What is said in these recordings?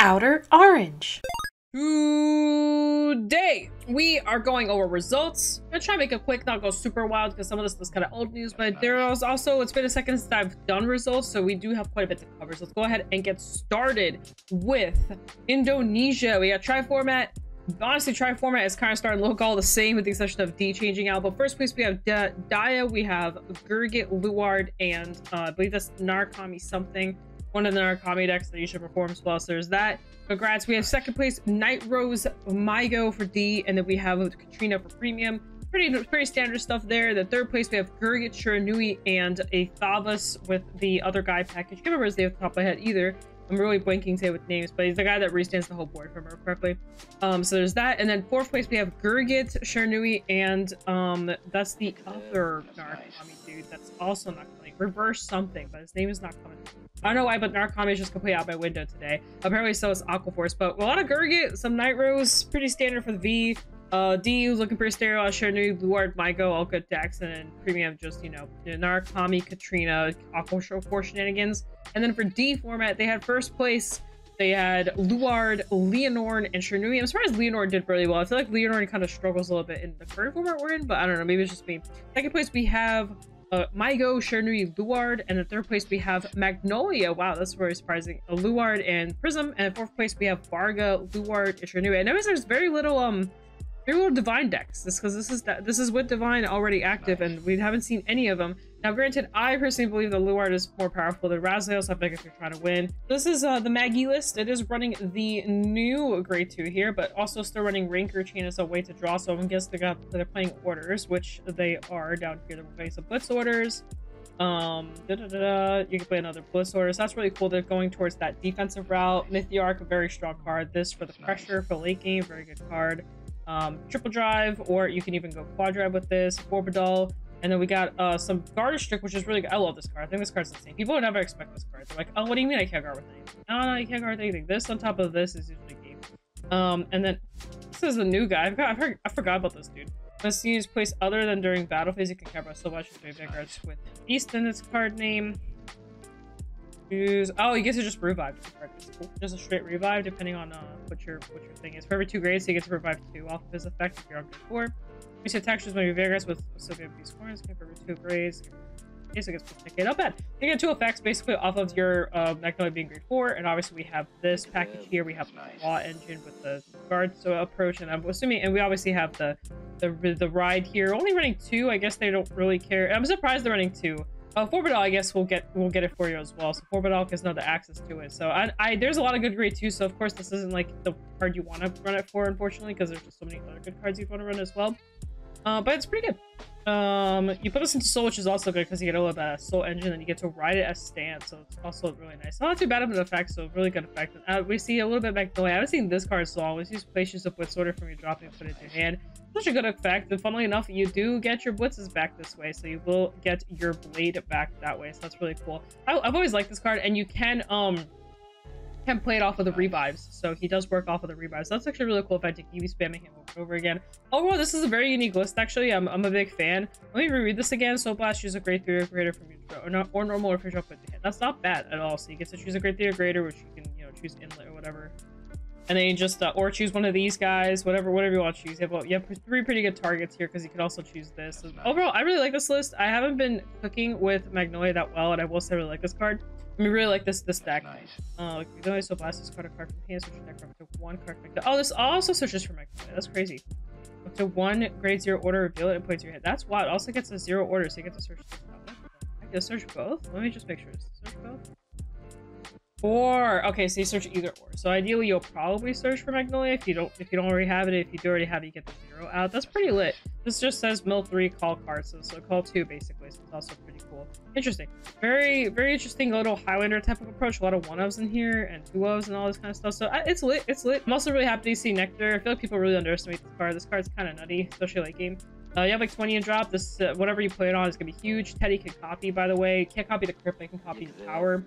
Outer Orange. Today we are going over results. I'm gonna try to make it quick, not go super wild because some of this is kind of old news, but there was also, it's been a second since I've done results, so we do have quite a bit to cover. So let's go ahead and get started with Indonesia. We got try format. Honestly, try format is kind of starting to look all the same with the exception of D changing out. But first place we have Daya, we have Gurgit, Luard, and I believe that's Narcomi something. One of the Narcomi decks that you should perform as well. So there's that. Congrats. We have second place Night Rose Mygo for D, and then we have Katrina for premium. Pretty standard stuff there. The third place we have Gurgit, Shiranui, and a Thavas with the other guy package. I can't remember his name off the top of my head either. I'm really blanking today with names, but he's the guy that restands the whole board, if I remember correctly. So there's that. And then fourth place we have Gurgit, Shiranui, and that's the other Narcomi dude that's also not coming. Reverse something, but his name is not coming. I don't know why, but Narcomi is just completely out my window today. Apparently so is Aquaforce, but a lot of Gurgit, some Night Rose, pretty standard for the V. D was looking pretty stereo, Shiranui, Luard, Mygo, all good decks, and then premium just, you know, Narcomi, Katrina, Aquaforce shenanigans. And then for D format, they had first place. They had Luard, Leonore, and Shiranui. I'm surprised Leonore did really well. I feel like Leonore kind of struggles a little bit in the current format we're in, but I don't know, maybe it's just me. Second place we have Mygo, Shiranui, Luard, and in third place we have Magnolia. Wow, that's very surprising. Luard and Prism, and in fourth place we have Varga, Luard, and Shiranui. I noticed there's very little Divine decks. This is with Divine already active, and we haven't seen any of them. Now, granted, I personally believe that Luard is more powerful than Raziel, so I think if you're trying to win. This is the Maggie list. It is running the new grade 2 here, but also still running Ranker Chain as a way to draw. So I'm guessing they're playing orders, which they are down here. They're playing some Blitz orders. You can play another Blitz order. So that's really cool. They're going towards that defensive route. Mythiarch, a very strong card. This for the pressure for late game, very good card. Triple drive, or you can even go quad drive with this. Forbidal. And then we got some Gardish Trick, which is really good. I love this card. I think this card's insane. People would never expect this card. They're like, oh, what do you mean I can't guard with anything? No, you can't guard with anything. This on top of this is usually game. And then this is a new guy. I forgot about this dude. Let's use place other than during battle phase. You can cover so much with Vanguards with Beast in its card name. Oh, you get to just revive this card. It's cool. Just a straight revive, depending on what your thing is. For every 2 grades, you get to revive 2 off of his effect if you're on grade 4. You see attacks maybe Vanguards with so good beast coins. For every 2 grades. Okay, so it gets +10k. Not bad. You get 2 effects basically off of your Magnolia being grade 4, and obviously we have this package here. We have the Law Engine with the guard approach, and I'm assuming, and we obviously have the ride here. Only running 2. I guess they don't really care. I'm surprised they're running 2. Forbidal, I guess we'll get it for you as well. So Forbidal has another access to it. So there's a lot of good grade 2. So of course this isn't like the card you want to run it for, unfortunately, because there's just so many other good cards you want to run as well. But it's pretty good. You put this into Soul, which is also good because you get a little bit of Soul Engine and you get to ride it as stand. So it's also really nice. Not too bad of an effect, so really good effect. We see a little bit Magnolia. I haven't seen this card so long. We use Places of Blitz order from your drop and put it in your hand. Such a good effect, and funnily enough, you do get your blitzes back this way, so you will get your blade back that way. So that's really cool. I've always liked this card, and you can play it off of the revives, so he does work off of the revives. So that's actually a really cool effect. You can be spamming him over and over again. Overall, this is a very unique list. Actually, I'm a big fan. Let me reread this again. Soul Blast, choose a grade 3 or greater from your or normal or official put to hand. That's not bad at all. So you get to choose a grade 3 or greater, which you can choose inlet or whatever. And then you just or choose one of these guys, whatever you want to choose. You have 3 pretty good targets here because you can also choose this. So overall, I really like this list. I haven't been cooking with Magnolia that well, and I will say I really like this card. I really like this deck. Magnolia so blast this card from hand, switch your deck up to 1 card. Oh, this also switches for Magnolia. That's crazy. Up to 1 grade 0 order, reveal it and put it to your hand. That's wild. It also gets a 0 order, so you get to search this out. I can search both. Let me just make sure. Search both. Or okay, so you search either or. So ideally you'll probably search for Magnolia if you don't already have it. If you do already have it, you get the 0 out. That's pretty lit. This just says mill 3 call cards, so call 2 basically. So it's also pretty cool. Interesting. Very interesting little Highlander type of approach. A lot of 1-ofs in here and 2-ofs and all this kind of stuff. So it's lit. It's lit. I'm also really happy to see Nectar. I feel like people really underestimate this card. This card's kind of nutty, especially late game. You have like 20 in drop. This whatever you play it on is gonna be huge. Teddy can copy, by the way. Can't copy the crypt, but can copy the power.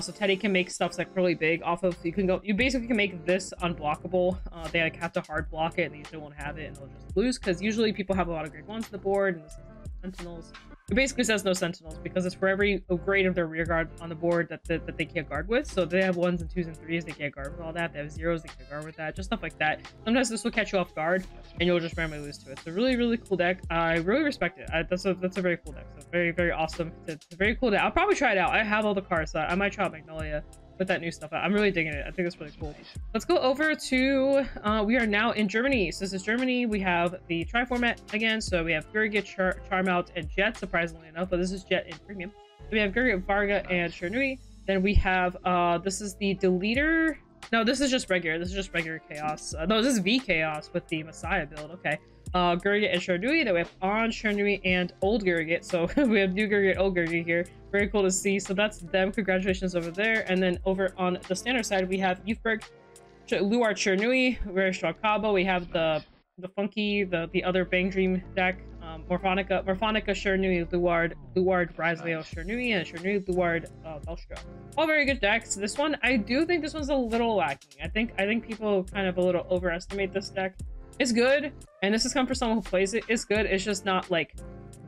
So Teddy can make stuff like really big off of. You basically can make this unblockable. They like have to hard block it, and they usually won't have it, and they'll just lose because usually people have a lot of grade 1s to the board and this is Sentinels. It basically says no sentinels because it's for every grade of their rear guard on the board that they can't guard with. So they have 1s and 2s and 3s, they can't guard with all that. They have 0s, they can't guard with that. Just stuff like that. Sometimes this will catch you off guard and you'll just randomly lose to it. So really cool deck. I really respect it. That's a very cool deck. So very awesome. It's a very cool deck. I'll probably try it out. I have all the cards, so I might try out Magnolia with that new stuff. I'm really digging it. I think it's really cool. Let's go over to we are now in Germany. So this is Germany. We have the tri format again. So we have Gurgit, Charmelt, and Jet, surprisingly enough, but this is Jet in premium. So we have Gurgit, Varga, and Chernui. Then we have this is the Deleter. No, this is just regular. This is just regular Chaos. No, this is V Chaos with the Messiah build. Okay. Gurgit and Chernui. Then we have on Chernui and old Gurgit. So we have new Gurgit, old Gurgit here. Very cool to see. So that's them. Congratulations over there. And then over on the standard side, we have Youthberg, Luar Chernui, very strong combo. We have the funky, the other Bang Dream deck, Morphonica Chernui, Luard Brasilio Chernui, and Chernui Luard Velstra. All very good decks. This one, I do think this one's a little lacking. I think people kind of a little overestimate this deck. It's good, and this is coming for someone who plays it. It's good. It's just not like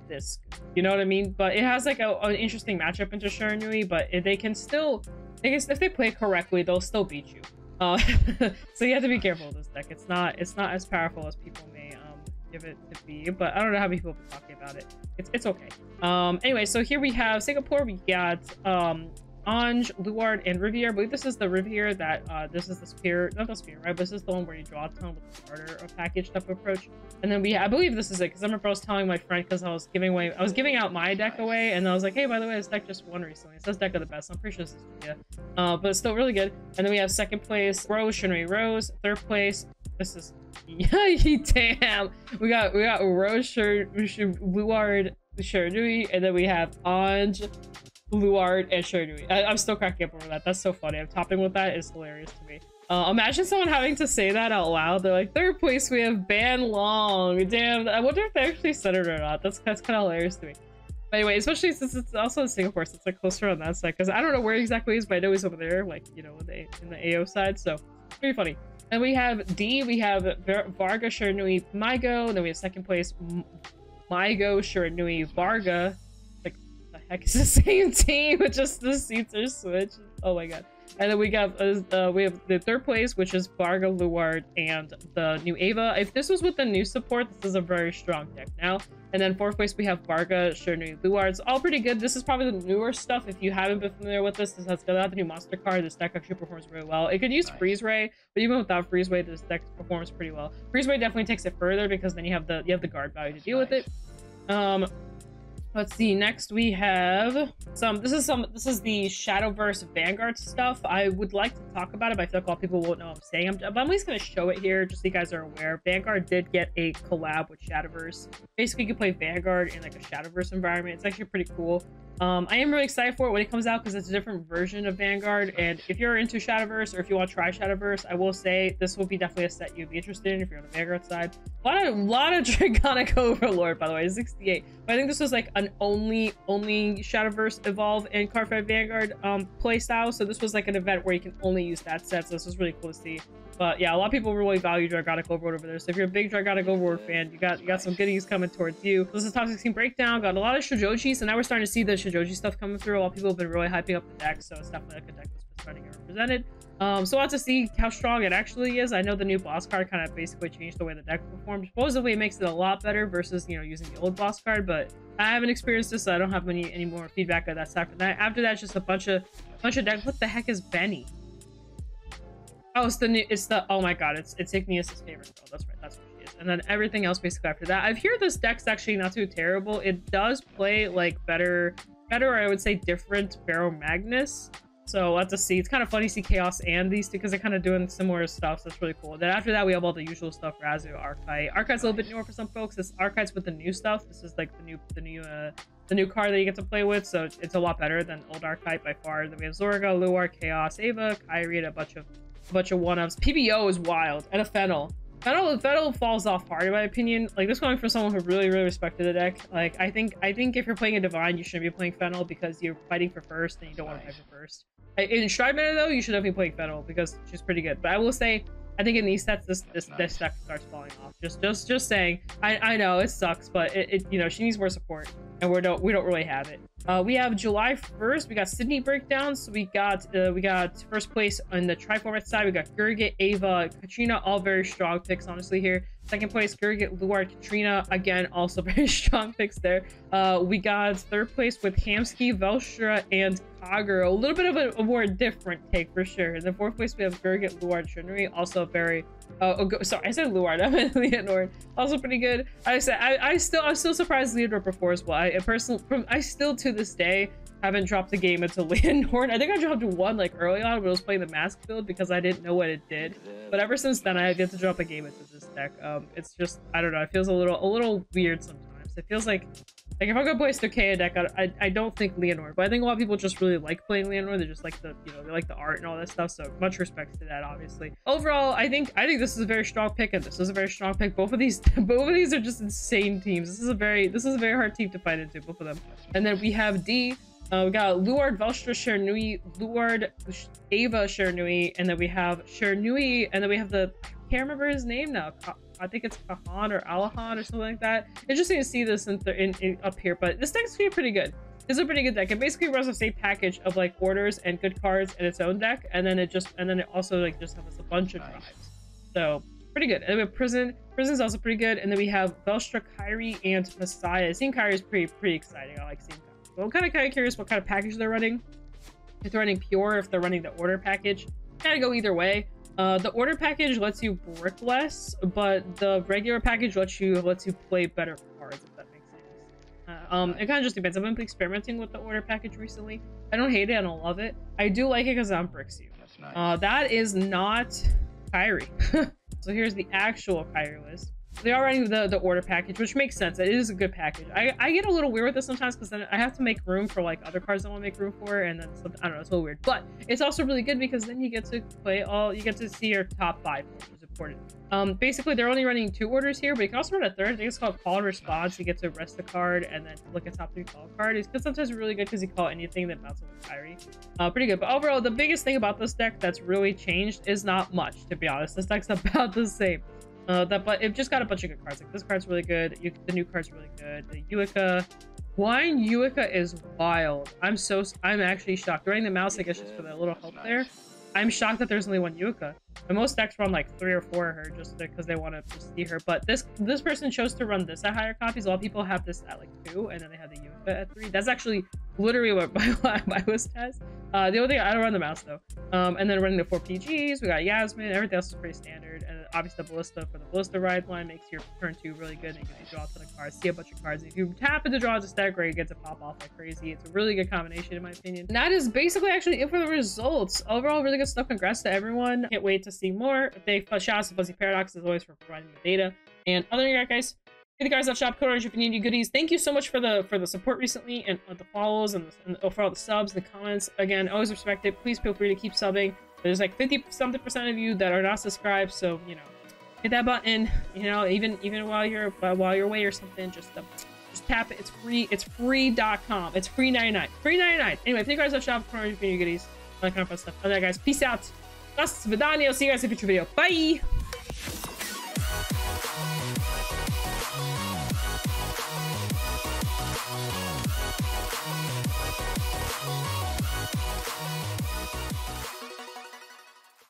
this good. You know what I mean? But it has like an interesting matchup into Chernui, but they can still, I guess if they play correctly, they'll still beat you. So you have to be careful with this deck. It's not as powerful as people may give it to be, but I don't know how many people have been talking about it. It's okay. Anyway, so here we have Singapore. We got Ange, Luard, and Riviere. I believe this is the Riviere that this is the spear, not the spear, right? But this is the one where you draw a ton with the starter package type of approach. And then I believe this is it, because I remember I was telling my friend, because I was giving out my deck away, and I was like, hey, by the way, this deck just won recently. It says deck of the best. I'm pretty sure this is but it's still really good. And then we have second place Rose, Chernui Rose. Third place, this is damn. We got Rose, Luard, Chernui, and then we have Ange, Luard, and Chernui. I'm still cracking up over that. That's so funny. I'm topping with that. It's hilarious to me. Imagine someone having to say that out loud. They're like, third place we have Ban Long. Damn, I wonder if they actually said it or not. That's kind of hilarious to me. But anyway, especially since it's also in Singapore, so it's like closer on that side. Because I don't know where exactly he is, but I know he's over there, like, you know, in the AO side. So pretty funny. And we have D. We have Varga, Chernui, Mygo. And then we have second place Mygo, Chernui, Varga. Like, the heck is the same team? Just the seats are switched. Oh my god. And then we have the third place, which is Varga, Luard, and the new Ava. If this was with the new support, this is a very strong deck now. And then fourth place, we have Varga, Chernui, Luard. It's all pretty good. This is probably the newer stuff. If you haven't been familiar with this has got the new monster card. This deck actually performs really well. It could use Freeze Ray, but even without Freeze Ray, this deck performs pretty well. Freeze Ray definitely takes it further because then you have the guard value to deal with it. Let's see, next we have this is the Shadowverse Vanguard stuff. I would like to talk about it, but I feel like a lot of people won't know what I'm saying. But I'm at least going to show it here just so you guys are aware. Vanguard did get a collab with Shadowverse. Basically, you can play Vanguard in like a Shadowverse environment. It's actually pretty cool. I am really excited for it when it comes out because it's a different version of Vanguard. And if you're into Shadowverse or if you want to try Shadowverse, I will say this will be definitely a set you'd be interested in if you're on the Vanguard side. A lot of Draconic Overlord, by the way, 68. But I think this was like an only Shadowverse Evolve and Cardfight Vanguard playstyle. So this was like an event where you can only use that set. So this was really cool to see. But yeah, a lot of people really value Draconic Overlord over there. So if you're a big Draconic Overlord fan, you got some goodies coming towards you. This is top 16 breakdown. Got a lot of Shijoji, so now we're starting to see the Shijoji stuff coming through. A lot of people have been really hyping up the deck, so it's definitely like a deck that's been starting to get represented. So we'll have to see how strong it actually is. I know the new boss card kind of basically changed the way the deck performs. Supposedly it makes it a lot better versus, you know, using the old boss card, but I haven't experienced this, so I don't have any more feedback on that side. After that, it's just a bunch of decks. What the heck is Benny? Oh, oh my god, it's Igneous' favorite girl. That's right, that's what she is. And then everything else basically after that. I hear this deck's actually not too terrible. It does play like better, I would say different Barrow Magnus. So we'll have to see. It's kind of funny to see Chaos and these two because they're kind of doing similar stuff, so it's really cool. Then after that, we have all the usual stuff, Razu, Archite. Archite's a little bit newer for some folks. This Archite's with the new stuff. This is like the new card that you get to play with, so it's a lot better than old Archite by far. Then we have Zorga, Luar, Chaos, Ava, Kyrie, and a bunch of one-ups. PBO is wild, and a Fennel. Fennel falls off hard in my opinion. Like this coming from someone who really respected the deck. Like I think if you're playing a Divine, you shouldn't be playing Fennel because you're fighting for first and you don't want to fight for first. In Stride meta though, you should definitely play Fennel because she's pretty good. But I will say I think in these sets, this deck starts falling off. Just saying. I know it sucks, but it you know, she needs more support, and we don't really have it. We have July 1st. We got Sydney breakdowns. So we got first place on the Triformat side. We got Gurgit, Ava, Katrina, all very strong picks, honestly, here. Second place, Gurgit, Luard, Katrina, again, also very strong picks there. We got third place with Hamsky, Velstra, and Kager. A little bit of a more different take for sure. In the fourth place, we have Gurgit, Luard, Shinri, also very sorry, I said Luard, I meant Leonord, also pretty good. I'm still surprised Leonord performs well. I still to this day haven't dropped a game into Leonord. I think I dropped one like early on when I was playing the mask build because I didn't know what it did. But ever since then, I get to drop a game into this deck. It's just, I don't know, it feels a little weird sometimes. It feels like if I'm gonna play a Stochea deck, I don't think Leonord, but I think a lot of people just really like playing Leonord. They just like the, you know, they like the art and all that stuff. So much respect to that, obviously. Overall, I think this is a very strong pick, and this is a very strong pick. Both of these are just insane teams. This is a very hard team to fight into, both of them. And then we have D. We got Luard, Velstra, Chernui, Luard, Ava, Chernui, and then we have Chernui, and then we have the, I can't remember his name now. I think it's Kahan or Alahan or something like that. Interesting to see this in up here, but this deck's pretty good. This is a pretty good deck. It basically runs the same package of like orders and good cards in its own deck, and then it also like just has a bunch of drives. So pretty good. And then we have Prison. Prison's also pretty good, and then we have Velstra, Kyrie, and Messiah. Seeing Kyrie is pretty exciting. I like seeing Kyrie. So I'm kind of curious what kind of package they're running. If they're running pure, if they're running the order package. Kind of go either way. The order package lets you brick less, but the regular package lets you play better cards, if that makes sense. It kind of just depends. I've been experimenting with the order package recently. I don't hate it, I don't love it. I do like it because I'm bricks you. Nice. That is not Kyrie. So here's the actual Kyrie list. They are running the order package, which makes sense. It is a good package. I get a little weird with this sometimes because then I have to make room for like other cards I want to make room for, and then I don't know, it's a little weird. But it's also really good because then you get to play you get to see your top 5, which is important. Basically they're only running 2 orders here, but you can also run a third. I think it's called Call and Response. You get to rest the card and then look at top 3 call card. It's sometimes really good because you call anything that bounces with Kyrie. Pretty good. But overall, the biggest thing about this deck that's really changed is not much, to be honest. This deck's about the same. But it just got a bunch of good cards. Like this card's really good. The new card's really good. The Uica, Wine Uica is wild. I'm actually shocked. Running the mouse, I guess, just for the little help there. I'm shocked that there's only one Uica. And most decks run like 3 or 4 of her just because they want to see her. But this person chose to run this at higher copies. A lot of people have this at like 2, and then they have the Uica at 3. That's actually literally what my list has. The only thing, I don't run the mouse though. And then running the 4 PGs, we got Yasmin. Everything else is pretty standard. And obviously the Ballista for the Ballista ride line makes your turn 2 really good. And you get to draw a ton of cards, see a bunch of cards. If you happen to draw a stack where you get to pop off like crazy, it's a really good combination in my opinion. And that is basically actually it for the results. Overall, really good stuff. Congrats to everyone. Can't wait to see more. Shout out to FuzzyParadox as always for providing the data. And other than that, guys, hit the guys at shop, OuterOrange if you need any goodies. Thank you so much for the support recently and the follows and for all the subs and the comments. Again, always respect it. Please feel free to keep subbing. There's like 50-something% of you that are not subscribed, so you know, hit that button. You know, even while you're away or something, just tap it. It's free. It's free.com. It's free 99. Free 99. Anyway, thank you guys at shop, OuterOrange if you need any goodies. All that kind of fun stuff. Other guys, peace out. That's Vidania. I'll see you guys in a future video. Bye.